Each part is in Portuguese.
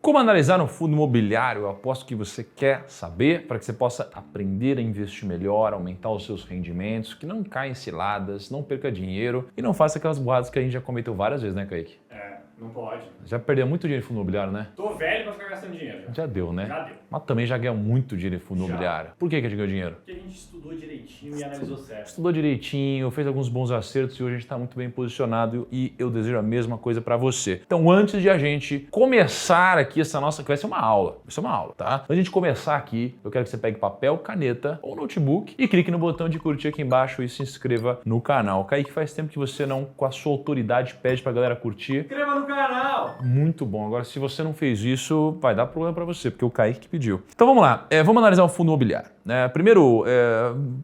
Como analisar um fundo imobiliário? Eu aposto que você quer saber para que você possa aprender a investir melhor, aumentar os seus rendimentos, que não caia em ciladas, não perca dinheiro e não faça aquelas burradas que a gente já cometeu várias vezes, né, Kaique? Não pode. Já perdeu muito dinheiro em fundo imobiliário, né? Tô velho pra ficar gastando dinheiro. Já deu, né? Já deu. Mas também já ganhou muito dinheiro em fundo imobiliário. Por que a gente ganhou dinheiro? Porque a gente estudou direitinho e analisou certo. Estudou direitinho, fez alguns bons acertos e hoje a gente está muito bem posicionado e eu desejo a mesma coisa para você. Então, antes de a gente começar aqui essa nossa, que vai ser uma aula, tá? Antes de a gente começar aqui, eu quero que você pegue papel, caneta ou notebook e clique no botão de curtir aqui embaixo e se inscreva no canal. Kaique, faz tempo que você não, com a sua autoridade, pede pra galera curtir. Inscreva no canal! Muito bom. Agora, se você não fez isso, vai dar problema para você, porque o Kaique que pediu. Então vamos lá, vamos analisar o fundo imobiliário. Primeiro,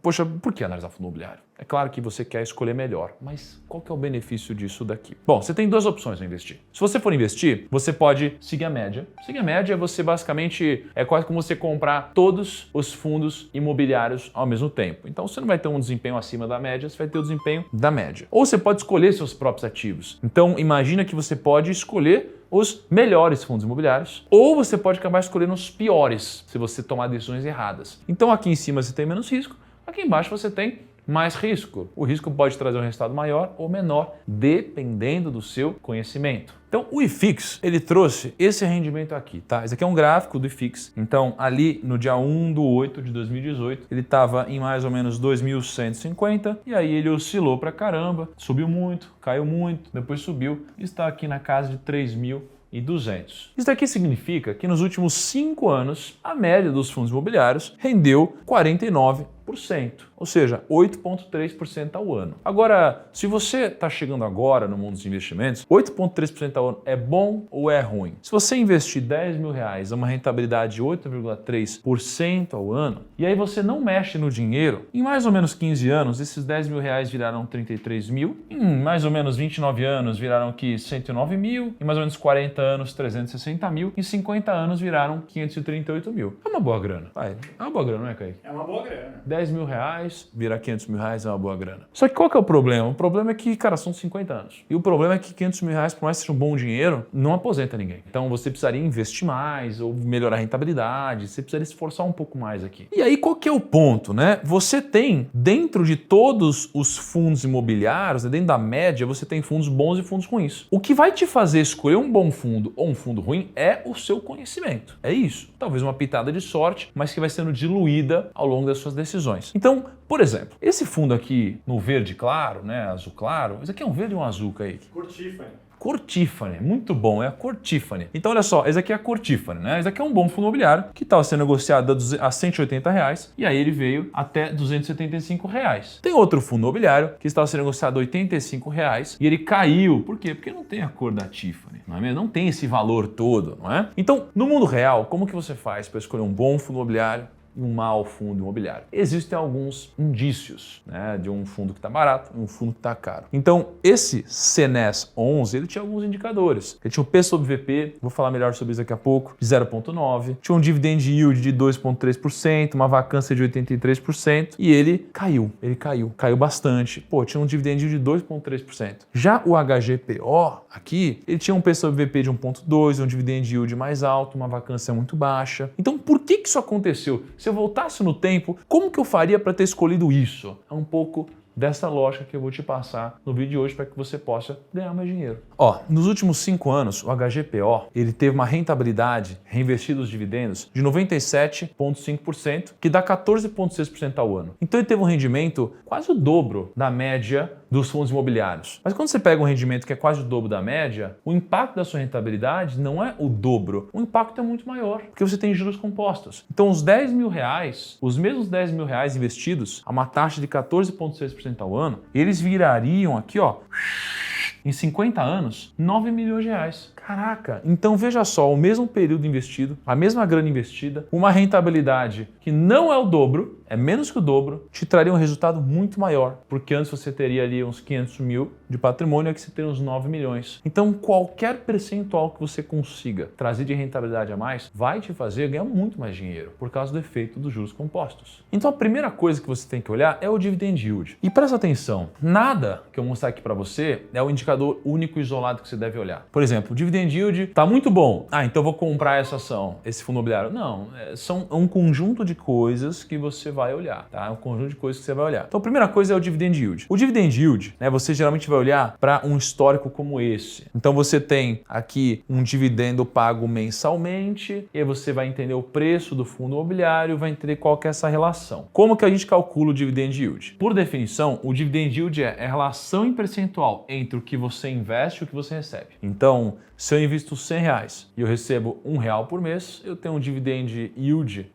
poxa, por que analisar fundo imobiliário? É claro que você quer escolher melhor, mas qual que é o benefício disso daqui? Bom, você tem duas opções para investir. Se você for investir, você pode seguir a média. Seguir a média, você basicamente é quase como você comprar todos os fundos imobiliários ao mesmo tempo. Então você não vai ter um desempenho acima da média, você vai ter o desempenho da média. Ou você pode escolher seus próprios ativos. Então imagina que você pode escolher os melhores fundos imobiliários, ou você pode acabar escolhendo os piores, se você tomar decisões erradas. Então aqui em cima você tem menos risco, aqui embaixo você tem mais risco. O risco pode trazer um resultado maior ou menor, dependendo do seu conhecimento. Então, o IFIX, ele trouxe esse rendimento aqui, tá? Esse aqui é um gráfico do IFIX. Então, ali no dia 1/8/2018, ele estava em mais ou menos 2.150 e aí ele oscilou pra caramba, subiu muito, caiu muito, depois subiu e está aqui na casa de 3.200. Isso daqui significa que nos últimos 5 anos, a média dos fundos imobiliários rendeu 49%, ou seja, 8,3% ao ano. Agora, se você está chegando agora no mundo dos investimentos, 8,3% ao ano é bom ou é ruim? Se você investir R$10.000 a uma rentabilidade de 8,3% ao ano, e aí você não mexe no dinheiro, em mais ou menos 15 anos, esses R$10.000 viraram 33 mil, em mais ou menos 29 anos viraram aqui 109 mil, em mais ou menos 40 anos 360 mil, em 50 anos viraram 538 mil. É uma boa grana. Vai, é uma boa grana, não é, Kaique? É uma boa grana. R$10.000 virar R$500.000 é uma boa grana. Só que qual que é o problema? O problema é que, cara, são 50 anos. E o problema é que R$500.000, por mais que seja um bom dinheiro, não aposenta ninguém. Então você precisaria investir mais ou melhorar a rentabilidade, você precisaria se esforçar um pouco mais aqui. E aí qual que é o ponto, né? Você tem, dentro de todos os fundos imobiliários, dentro da média, você tem fundos bons e fundos ruins. O que vai te fazer escolher um bom fundo ou um fundo ruim é o seu conhecimento. É isso. Talvez uma pitada de sorte, mas que vai sendo diluída ao longo das suas decisões. Então, por exemplo, esse fundo aqui no verde claro, né, azul claro, esse aqui é um verde e um azul, Kaique? Cor Tiffany. Cor Tiffany, muito bom, é a cor Tiffany. Então olha só, esse aqui é a cor Tiffany, né? Esse aqui é um bom fundo imobiliário que estava sendo negociado a R$180 e aí ele veio até R$275. Tem outro fundo imobiliário que estava sendo negociado a R$85 e ele caiu. Por quê? Porque não tem a cor da Tiffany, não é mesmo? Não tem esse valor todo, não é? Então, no mundo real, como que você faz para escolher um bom fundo imobiliário e um mau fundo imobiliário? Existem alguns indícios, né, de um fundo que está barato e um fundo que está caro. Então, esse CNES 11, ele tinha alguns indicadores. Ele tinha o P sobre VP, vou falar melhor sobre isso daqui a pouco, de 0,9. Tinha um dividend yield de 2,3%, uma vacância de 83% e ele caiu bastante. Pô, tinha um dividend yield de 2,3%. Já o HGPO aqui, ele tinha um P sobre VP de 1,2, um dividend yield mais alto, uma vacância muito baixa. Então, por que isso aconteceu? Se eu voltasse no tempo, como que eu faria para ter escolhido isso? É um pouco dessa lógica que eu vou te passar no vídeo de hoje para que você possa ganhar mais dinheiro. Ó, nos últimos 5 anos, o HGPO, ele teve uma rentabilidade reinvestida os dividendos de 97,5%, que dá 14,6% ao ano. Então ele teve um rendimento quase o dobro da média dos fundos imobiliários. Mas quando você pega um rendimento que é quase o dobro da média, o impacto da sua rentabilidade não é o dobro, o impacto é muito maior, porque você tem juros compostos. Então os R$10.000, os mesmos R$10.000 investidos a uma taxa de 14,6% ao ano, eles virariam aqui, ó, em 50 anos, R$9 milhões. Caraca! Então veja só, o mesmo período investido, a mesma grana investida, uma rentabilidade que não é o dobro, é menos que o dobro, te traria um resultado muito maior, porque antes você teria ali uns 500 mil de patrimônio, aqui você tem uns 9 milhões. Então qualquer percentual que você consiga trazer de rentabilidade a mais, vai te fazer ganhar muito mais dinheiro, por causa do efeito dos juros compostos. Então a primeira coisa que você tem que olhar é o dividend yield. E presta atenção, nada que eu mostrar aqui para você é o indicador indicador único e isolado que você deve olhar. Por exemplo, o dividend yield está muito bom. Ah, então eu vou comprar essa ação, esse fundo imobiliário. Não, são um conjunto de coisas que você vai olhar, tá? Um conjunto de coisas que você vai olhar. Então a primeira coisa é o dividend yield. O dividend yield, né, você geralmente vai olhar para um histórico como esse. Então você tem aqui um dividendo pago mensalmente, e aí você vai entender o preço do fundo imobiliário, vai entender qual que é essa relação. Como que a gente calcula o dividend yield? Por definição, o dividend yield é a relação em percentual entre o que você investe e o que você recebe. Então, se eu invisto R$100 e eu recebo R$1 por mês, eu tenho um dividend yield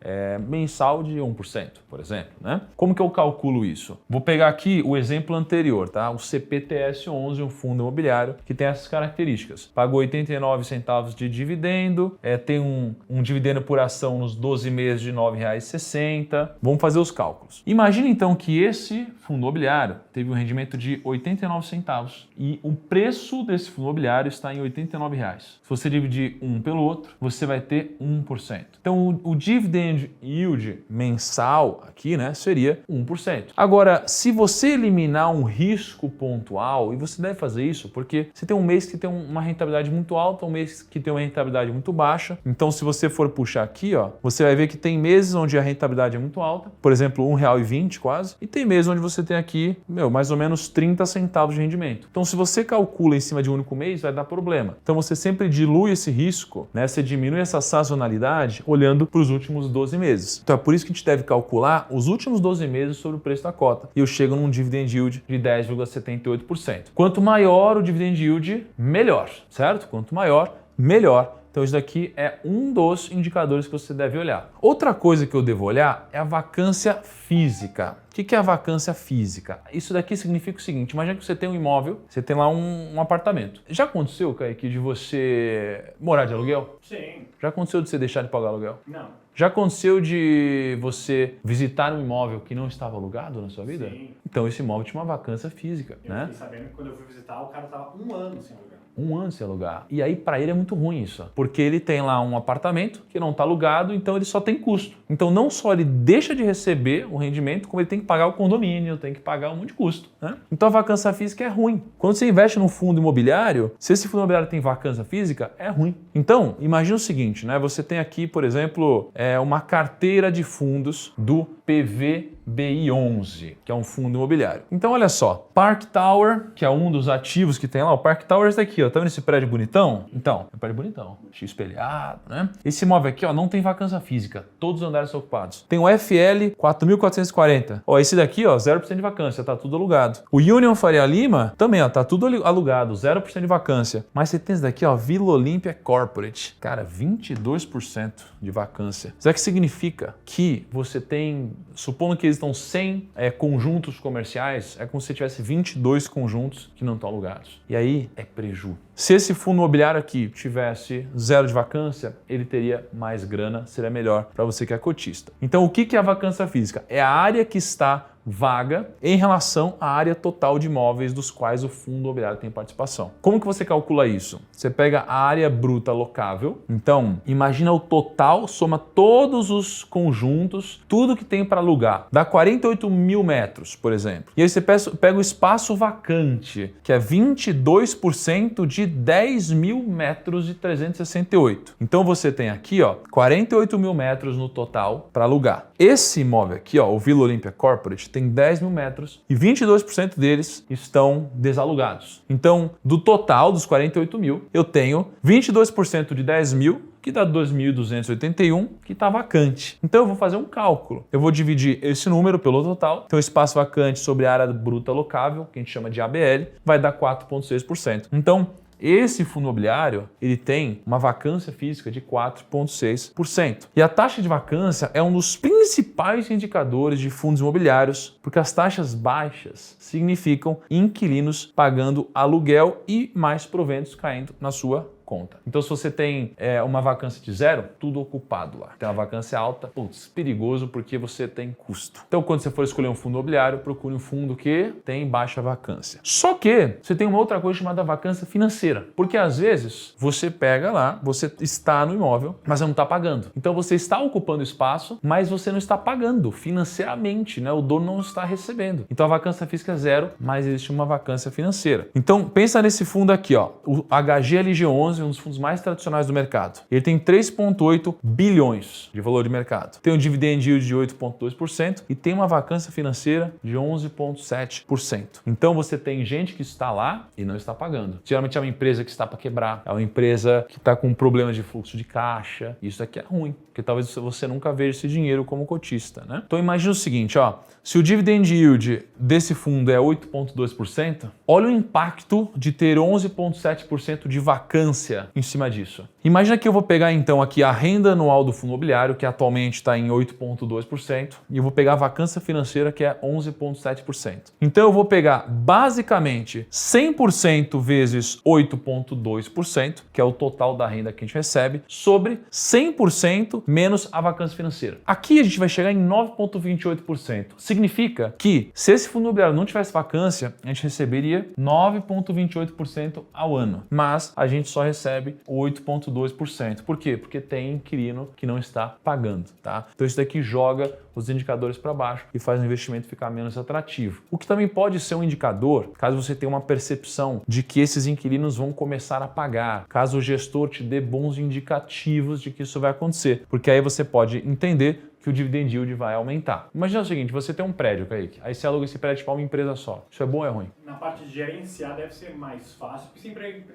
mensal de 1%, por exemplo, né? Como que eu calculo isso? Vou pegar aqui o exemplo anterior, tá? O CPTS11, um fundo imobiliário que tem essas características. Pagou 89 centavos de dividendo, tem um dividendo por ação nos 12 meses de R$ 9,60. Vamos fazer os cálculos. Imagina então que esse fundo imobiliário teve um rendimento de 89 centavos e o preço desse fundo imobiliário está em 89 reais. Se você dividir um pelo outro, você vai ter 1%. Então o dividend yield mensal aqui, né, seria 1%. Agora, se você eliminar um risco pontual, e você deve fazer isso porque você tem um mês que tem uma rentabilidade muito alta, um mês que tem uma rentabilidade muito baixa. Então, se você for puxar aqui, ó, você vai ver que tem meses onde a rentabilidade é muito alta, por exemplo, R$1,20 quase, e tem meses onde você tem aqui, mais ou menos 30 centavos de rendimento. Então, se você calcula em cima de um único mês, vai dar problema. Então, você sempre dilui esse risco, né? Você diminui essa sazonalidade olhando para os últimos 12 meses. Então, é por isso que a gente deve calcular os últimos 12 meses sobre o preço da cota. E eu chego num dividend yield de 10,78%. Quanto maior o dividend yield, melhor, certo? Quanto maior, melhor. Então isso daqui é um dos indicadores que você deve olhar. Outra coisa que eu devo olhar é a vacância física. O que é a vacância física? Isso daqui significa o seguinte: imagina que você tem um imóvel, você tem lá um apartamento. Já aconteceu, Kaique, de você morar de aluguel? Sim. Já aconteceu de você deixar de pagar aluguel? Não. Já aconteceu de você visitar um imóvel que não estava alugado na sua vida? Sim. Então esse imóvel tinha uma vacância física, Eu né? fiquei sabendo que quando eu fui visitar, o cara tava 1 ano sem alugar. 1 ano sem alugar. E aí para ele é muito ruim isso, porque ele tem lá um apartamento que não está alugado, então ele só tem custo. Então não só ele deixa de receber o rendimento, como ele tem que pagar o condomínio, tem que pagar um monte de custo, né? Então a vacância física é ruim. Quando você investe num fundo imobiliário, se esse fundo imobiliário tem vacância física, é ruim. Então, imagina o seguinte, né? Você tem aqui, por exemplo, uma carteira de fundos do PVBI11, que é um fundo imobiliário. Então, olha só, Park Tower, que é um dos ativos que tem lá, o Park Tower é esse daqui, ó, tá vendo esse prédio bonitão? Então, é um prédio bonitão, espelhado, né? Esse imóvel aqui, ó, não tem vacância física, todos os andares são ocupados. Tem o FL 4.440, ó, esse daqui, ó, 0% de vacância, tá tudo alugado. O Union Faria Lima, também, ó, tá tudo alugado, 0% de vacância. Mas você tem esse daqui, ó, Vila Olímpia Corporate, cara, 22% de vacância. Isso aqui significa que você tem, supondo que existam 100 conjuntos comerciais, é como se você tivesse 22 conjuntos que não estão alugados. E aí é preju. Se esse fundo imobiliário aqui tivesse 0 de vacância, ele teria mais grana, seria melhor para você que é cotista. Então, o que é a vacância física? É a área que está vaga em relação à área total de imóveis dos quais o fundo imobiliário tem participação. Como que você calcula isso? Você pega a área bruta locável, então imagina o total, soma todos os conjuntos, tudo que tem para alugar, dá 48 mil metros, por exemplo. E aí você pega o espaço vacante, que é 22% de 10 mil metros de 368. Então você tem aqui, ó, 48 mil metros no total para alugar. Esse imóvel aqui, ó, o Vila Olímpia Corporate, tem 10 mil metros e 22% deles estão desalugados. Então, do total dos 48 mil, eu tenho 22% de 10 mil, que dá 2.281, que está vacante. Então eu vou fazer um cálculo. Eu vou dividir esse número pelo total. Então espaço vacante sobre a área bruta locável, que a gente chama de ABL, vai dar 4,6%. Então, esse fundo imobiliário, ele tem uma vacância física de 4,6%. E a taxa de vacância é um dos principais indicadores de fundos imobiliários, porque as taxas baixas significam inquilinos pagando aluguel e mais proventos caindo na sua conta. Então, se você tem uma vacância de 0, tudo ocupado lá. Tem uma vacância alta, putz, perigoso porque você tem custo. Então, quando você for escolher um fundo imobiliário, procure um fundo que tem baixa vacância. Só que você tem uma outra coisa chamada vacância financeira. Porque às vezes você pega lá, você está no imóvel, mas você não está pagando. Então, você está ocupando espaço, mas você não está pagando financeiramente, né? O dono não está recebendo. Então, a vacância física é 0, mas existe uma vacância financeira. Então, pensa nesse fundo aqui, ó, o HGLG11, um dos fundos mais tradicionais do mercado. Ele tem 3,8 bilhões de valor de mercado. Tem um dividend yield de 8,2% e tem uma vacância financeira de 11,7%. Então, você tem gente que está lá e não está pagando. Geralmente é uma empresa que está para quebrar, é uma empresa que está com um problema de fluxo de caixa. Isso aqui é ruim, porque talvez você nunca veja esse dinheiro como cotista, né? Então, imagina o seguinte, ó, se o dividend yield desse fundo é 8,2%, olha o impacto de ter 11,7% de vacância em cima disso. Imagina que eu vou pegar então aqui a renda anual do fundo imobiliário, que atualmente está em 8,2%, e eu vou pegar a vacância financeira, que é 11,7%. Então eu vou pegar basicamente 100% vezes 8,2%, que é o total da renda que a gente recebe, sobre 100% menos a vacância financeira. Aqui a gente vai chegar em 9,28%. Significa que se esse fundo imobiliário não tivesse vacância, a gente receberia 9,28% ao ano, mas a gente só recebe 8,2%. Por quê? Porque tem inquilino que não está pagando, tá? Então isso daqui joga os indicadores para baixo e faz o investimento ficar menos atrativo. O que também pode ser um indicador, caso você tenha uma percepção de que esses inquilinos vão começar a pagar, caso o gestor te dê bons indicativos de que isso vai acontecer, porque aí você pode entender que o dividend yield vai aumentar. Imagina o seguinte, você tem um prédio, Kaique, aí você aluga esse prédio para uma empresa só. Isso é bom ou é ruim? Na parte de gerenciar deve ser mais fácil, porque sempre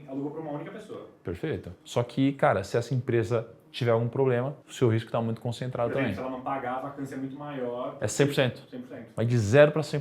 alugou para uma única pessoa. Perfeito. Só que, cara, se essa empresa tiver algum problema, o seu risco está muito concentrado Por exemplo, também. se ela não pagar, a vacância é muito maior. É 100%. 100%. Vai de 0 para 100%,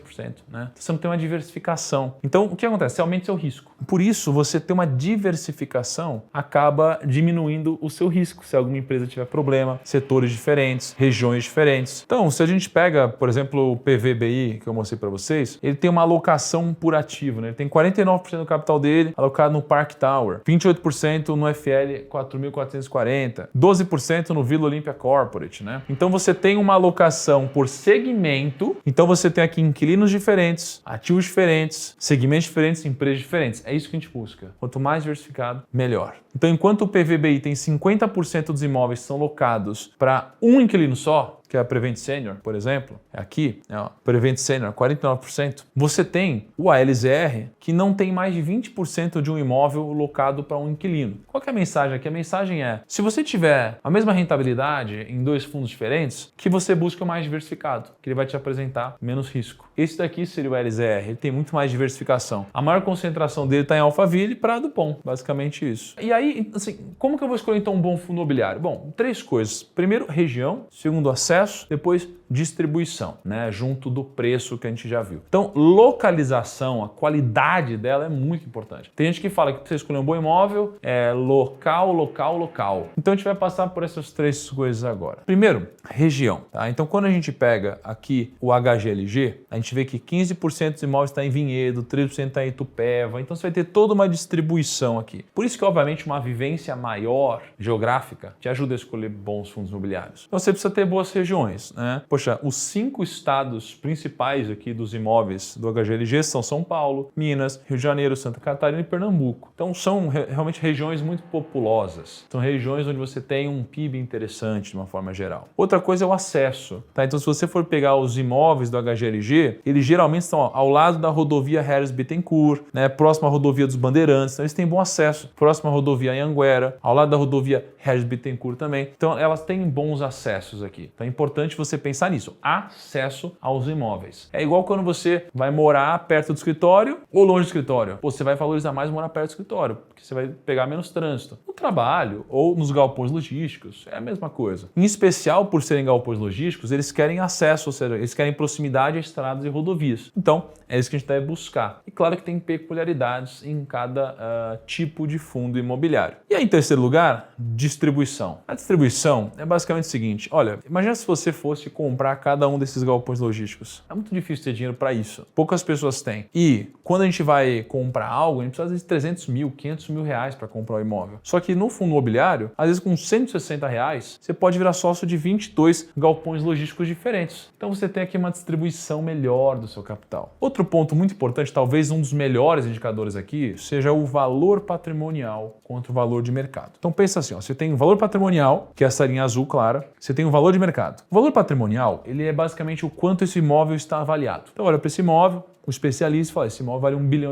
né? Então, você não tem uma diversificação. Então, o que acontece? Você aumenta o seu risco. Por isso, você ter uma diversificação acaba diminuindo o seu risco. Se alguma empresa tiver problema, setores diferentes, regiões diferentes. Então, se a gente pega, por exemplo, o PVBI, que eu mostrei para vocês, ele tem uma alocação por ativo, né? Ele tem 49% do capital dele alocado no Park Tower, 28% no FL 4.440, 12% no Vila Olímpia Corporate, né? Então você tem uma alocação por segmento, então você tem aqui inquilinos diferentes, ativos diferentes, segmentos diferentes, empresas diferentes. É isso que a gente busca. Quanto mais diversificado, melhor. Então enquanto o PVBI tem 50% dos imóveis que são locados para um inquilino só, que é a Prevent Senior, por exemplo, é aqui, ó, Prevent Senior, 49%. Você tem o ALZR, que não tem mais de 20% de um imóvel locado para um inquilino. Qual que é a mensagem aqui? A mensagem é, se você tiver a mesma rentabilidade em dois fundos diferentes, que você busca o mais diversificado, que ele vai te apresentar menos risco. Esse daqui seria o ALZR, ele tem muito mais diversificação. A maior concentração dele está em Alphaville e Praia do Pão, basicamente isso. E aí, assim, como que eu vou escolher então um bom fundo imobiliário? Bom, 3 coisas. Primeiro, região. Segundo, acesso. Depois, distribuição, né? Junto do preço que a gente já viu. Então, localização, a qualidade dela é muito importante. Tem gente que fala que para você escolher um bom imóvel é local, local, local. Então, a gente vai passar por essas 3 coisas agora. Primeiro, região, tá? Então, quando a gente pega aqui o HGLG, a gente vê que 15% dos imóveis está em Vinhedo, 13% está em Itupeva. Então, você vai ter toda uma distribuição aqui. Por isso que, obviamente, uma vivência maior geográfica te ajuda a escolher bons fundos imobiliários. Então, você precisa ter boas regiões, né? Poxa, os 5 estados principais aqui dos imóveis do HGLG são São Paulo, Minas, Rio de Janeiro, Santa Catarina e Pernambuco. Então são realmente regiões muito populosas. São regiões onde você tem um PIB interessante de uma forma geral. Outra coisa é o acesso, tá? Então se você for pegar os imóveis do HGLG, eles geralmente estão ao lado da rodovia Harris Bittencourt, né? Próximo à rodovia dos Bandeirantes, então eles têm bom acesso. Próximo à rodovia Anhanguera, ao lado da rodovia Harris Bittencourt também. Então elas têm bons acessos aqui. Então é importante você pensar nisso, acesso aos imóveis. É igual quando você vai morar perto do escritório ou longe do escritório. Pô, você vai valorizar mais morar perto do escritório, porque você vai pegar menos trânsito. No trabalho ou nos galpões logísticos, é a mesma coisa. Em especial, por serem galpões logísticos, eles querem acesso, ou seja, eles querem proximidade à estrada estradas e rodovias. Então, é isso que a gente deve buscar. E claro que tem peculiaridades em cada tipo de fundo imobiliário. E aí, em terceiro lugar, distribuição. A distribuição é basicamente o seguinte, olha, imagina se você fosse comprar cada um desses galpões logísticos. É muito difícil ter dinheiro para isso. Poucas pessoas têm. E quando a gente vai comprar algo, a gente precisa de 300 mil, 500 mil reais para comprar o imóvel. Só que no fundo imobiliário, às vezes com 160 reais, você pode virar sócio de 22 galpões logísticos diferentes. Então você tem aqui uma distribuição melhor do seu capital. Outro ponto muito importante, talvez um dos melhores indicadores aqui, seja o valor patrimonial contra o valor de mercado. Então pensa assim, ó, você tem o valor patrimonial, que é essa linha azul clara, você tem o valor de mercado. O valor patrimonial, ele é basicamente o quanto esse imóvel está avaliado. Então olha para esse imóvel, o especialista fala, esse imóvel vale R$1 bilhão.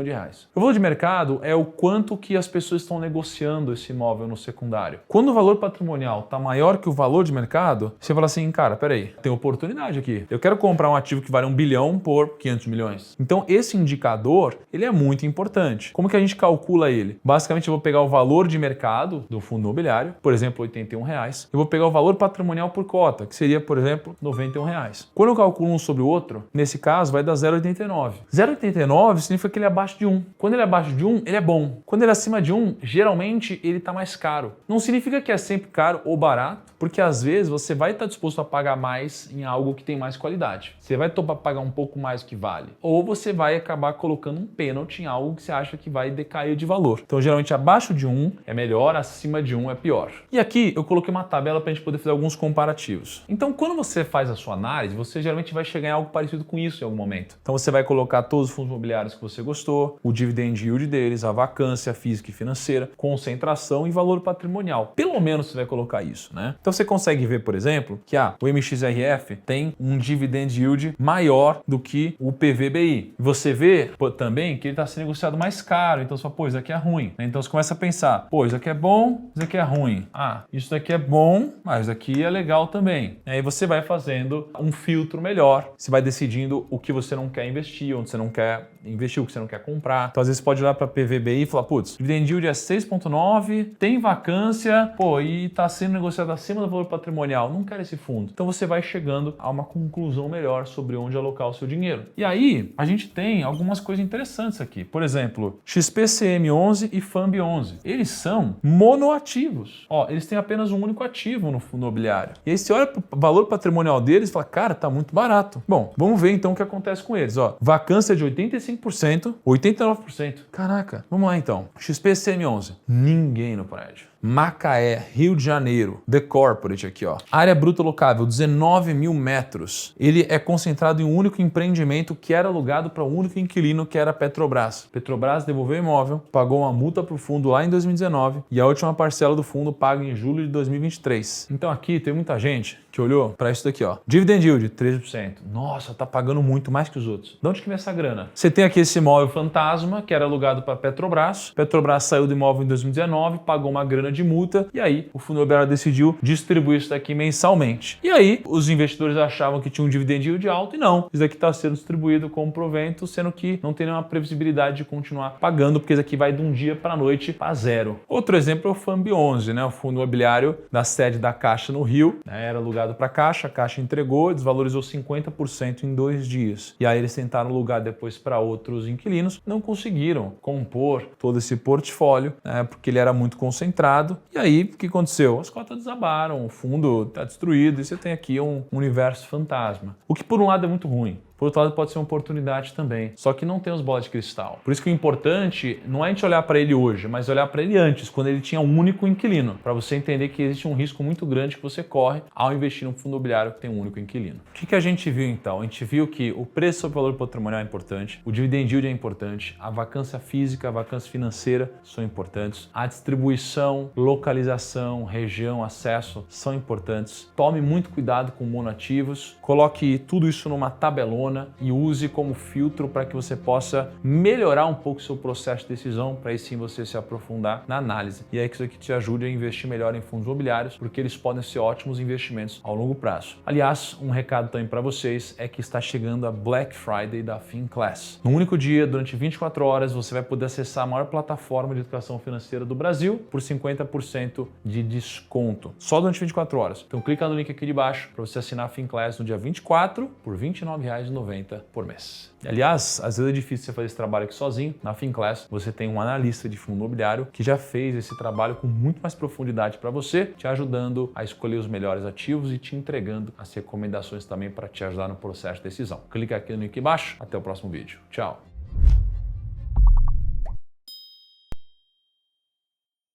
O valor de mercado é o quanto que as pessoas estão negociando esse imóvel no secundário. Quando o valor patrimonial está maior que o valor de mercado, você fala assim, cara, peraí, tem oportunidade aqui. Eu quero comprar um ativo que vale R$1 bilhão por 500 milhões. Então esse indicador, ele é muito importante. Como que a gente calcula ele? Basicamente eu vou pegar o valor de mercado do fundo imobiliário, por exemplo, R$81. Eu vou pegar o valor patrimonial por cota, que seria, por exemplo, R$91. Quando eu calculo um sobre o outro, nesse caso vai dar 0,89. 0,89 significa que ele é abaixo de 1. Quando ele é abaixo de 1, ele é bom. Quando ele é acima de 1, geralmente ele está mais caro. Não significa que é sempre caro ou barato, porque às vezes você vai estar disposto a pagar mais em algo que tem mais qualidade. Você vai topar pagar um pouco mais do que vale. Ou você vai acabar colocando um pênalti em algo que você acha que vai decair de valor. Então, geralmente, abaixo de 1 é melhor, acima de 1 é pior. E aqui eu coloquei uma tabela para a gente poder fazer alguns comparativos. Então, quando você faz a sua análise, você geralmente vai chegar em algo parecido com isso em algum momento. Então, você vai colocar todos os fundos imobiliários que você gostou, o dividend yield deles, a vacância física e financeira, concentração e valor patrimonial. Pelo menos você vai colocar isso, né? Então você consegue ver, por exemplo, que o MXRF tem um dividend yield maior do que o PVBI. E você vê também que ele está sendo negociado mais caro, então você fala, pô, isso aqui é ruim. Então você começa a pensar, pô, isso aqui é bom, isso aqui é ruim. Ah, isso daqui é bom, mas isso aqui é legal também. E aí você vai fazendo um filtro melhor, você vai decidindo o que você não quer investir, onde você não quer investir, o que você não quer comprar. Então, às vezes, você pode olhar para PVBI e falar, putz, dividend yield é 6,9, tem vacância, pô, e está sendo negociado acima do valor patrimonial. Não quero esse fundo. Então, você vai chegando a uma conclusão melhor sobre onde alocar o seu dinheiro. E aí, a gente tem algumas coisas interessantes aqui. Por exemplo, XPCM11 e FAMB11. Eles são monoativos. Ó, eles têm apenas um único ativo no fundo imobiliário. E aí, você olha para o valor patrimonial deles e fala, cara, tá muito barato. Bom, vamos ver então o que acontece com eles. Ó, vacância de 85%, 89%. Caraca, vamos lá então. XPCM11, ninguém no prédio. Macaé, Rio de Janeiro, The Corporate aqui, ó. Área bruta locável, 19 mil metros. Ele é concentrado em um único empreendimento que era alugado para um único inquilino, que era a Petrobras. Petrobras devolveu o imóvel, pagou uma multa para o fundo lá em 2019 e a última parcela do fundo paga em julho de 2023. Então aqui tem muita gente que olhou para isso daqui, ó. Dividend yield, 13%. Nossa, tá pagando muito mais que os outros. De onde que vem essa grana? Você tem aqui esse imóvel fantasma, que era alugado para Petrobras. Petrobras saiu do imóvel em 2019, pagou uma grana de multa e aí o fundo imobiliário decidiu distribuir isso daqui mensalmente. E aí os investidores achavam que tinha um dividend yield alto e não. Isso daqui está sendo distribuído como provento, sendo que não tem nenhuma previsibilidade de continuar pagando, porque isso aqui vai de um dia para a noite para zero. Outro exemplo é o FAMB11, né? O fundo imobiliário da sede da Caixa no Rio, né? Era alugado para a Caixa entregou, desvalorizou 50% em 2 dias. E aí eles tentaram alugar depois para outros inquilinos, não conseguiram compor todo esse portfólio, né? Porque ele era muito concentrado. E aí, o que aconteceu? As cotas desabaram, o fundo está destruído e você tem aqui um universo fantasma. O que, por um lado, é muito ruim. Por outro lado, pode ser uma oportunidade também. Só que não tem os bolas de cristal. Por isso que o importante não é a gente olhar para ele hoje, mas olhar para ele antes, quando ele tinha um único inquilino. Para você entender que existe um risco muito grande que você corre ao investir num fundo imobiliário que tem um único inquilino. O que a gente viu então? A gente viu que o preço sobre o valor patrimonial é importante, o dividend yield é importante, a vacância física, a vacância financeira são importantes, a distribuição, localização, região, acesso são importantes. Tome muito cuidado com monoativos, coloque tudo isso numa tabelona e use como filtro para que você possa melhorar um pouco o seu processo de decisão, para aí sim você se aprofundar na análise. E é que isso aqui te ajude a investir melhor em fundos imobiliários, porque eles podem ser ótimos investimentos ao longo prazo. Aliás, um recado também para vocês é que está chegando a Black Friday da FinClass. No único dia, durante 24 horas, você vai poder acessar a maior plataforma de educação financeira do Brasil por 50% de desconto. Só durante 24 horas. Então clica no link aqui de baixo para você assinar a FinClass no dia 24 por R$ 29,90. R$190 por mês. Aliás, às vezes é difícil você fazer esse trabalho aqui sozinho. Na Finclass, você tem um analista de fundo imobiliário que já fez esse trabalho com muito mais profundidade para você, te ajudando a escolher os melhores ativos e te entregando as recomendações também para te ajudar no processo de decisão. Clica aqui no link embaixo. Até o próximo vídeo. Tchau!